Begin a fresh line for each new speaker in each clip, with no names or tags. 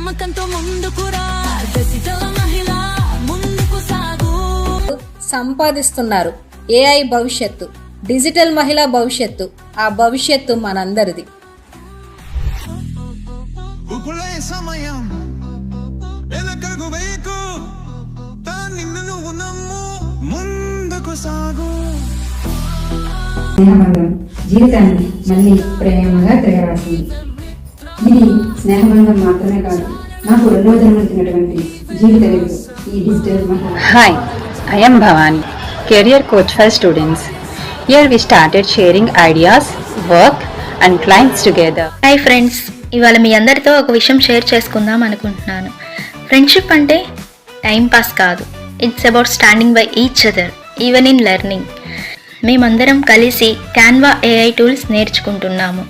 నమ్మకంతో ముందుకురా డిజిటల్ మహిళ ముందుకు సాగు.
సంపాదిస్తున్నారు ఏఐ భవిష్యత్తు, డిజిటల్ మహిళా భవిష్యత్తు. ఆ భవిష్యత్తు మనందరిది.
స్నేహబంధం జీవితాన్ని మళ్ళీ ప్రేమగా తిరగరాసింది. ఇది స్నేహబంధం మాత్రమే కాదు, నాకు రెండో జన్మతినటువంటి జీవిత వెలుగు ఈ డిజిటల్ మహిళ.
Hi, I am Bhavani, career coach for students. Here we started sharing ideas, work and clients together.
Hi friends, ఇవాళ మీ అందరితో ఒక విషయం షేర్ చేసుకుందాం అనుకుంటున్నాను. ఫ్రెండ్షిప్ అంటే టైం పాస్ కాదు, it's about standing by each other even in learning. మేమందరం కలిసి క్యాన్వా ఏఐ టూల్స్ నేర్చుకుంటున్నాము.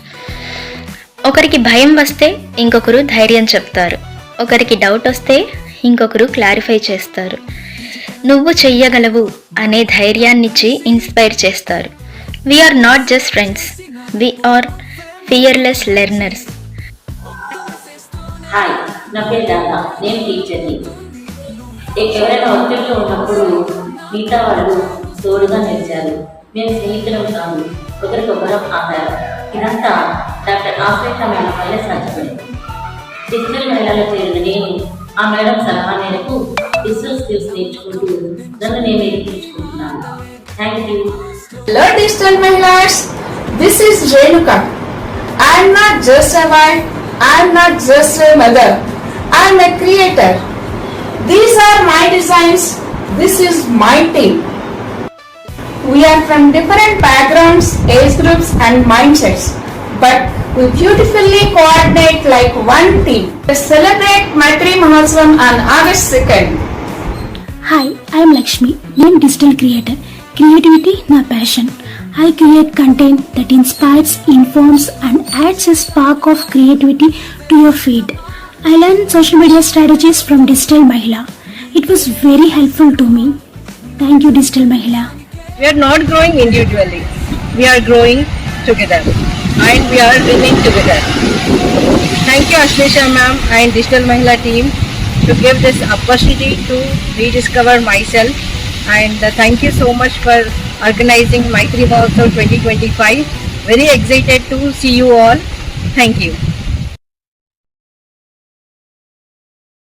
ఒకరికి భయం వస్తే ఇంకొకరు ధైర్యం చెప్తారు, ఒకరికి డౌట్ వస్తే ఇంకొకరు క్లారిఫై చేస్తారు. నువ్వు చెయ్యగలవు అనే ధైర్యాన్నిచ్చి ఇన్స్పైర్ చేస్తారు. We are not just friends, we are fearless learners.
Hi, నా పేరు దాదా, నేను టీచర్ని. ఎవరైనా ఒత్తిడిలో ఉన్నప్పుడు మిగతా వాళ్ళు తోడుగా నిలిచారు. మేము స్నేహితులం కాదు, ఒకరికొకరం ఆధారం. ఇదంతా డాక్టర్ ఆశ్రేష మేడం వల్లే సాధ్యపడింది. డిజిటల్ మహిళలో చేరిన నేను ఆ మేడం సలహా మేరకు డిజిటల్ స్కిల్స్ నేర్చుకుంటూ నన్ను నేను ఎదిరించుకుంటున్నాను. Thank you.
Hello digital mahilas, this is Renuka. I am not just a wife, I am not just a mother, I am a creator. These are my designs, this is my team. We are from different backgrounds, age groups and mindsets, but we beautifully coordinate like one team. Let's celebrate Maitri Mahotsavam on August 2nd.
Hi, I am Lakshmi. I am digital creator. Creativity na passion. I create content that inspires, informs and adds a spark of creativity to your feed. I learned social media strategies from Digital Mahila. It was very helpful to me. Thank you, Digital Mahila.
We are not growing individually, we are growing together and we are winning together. Thank you Ashleisha ma'am and Digital Mahila team to give this opportunity to rediscover myself, and thank you so much for organizing Maitri Mahotsav 2025. Very excited to see you all. Thank you.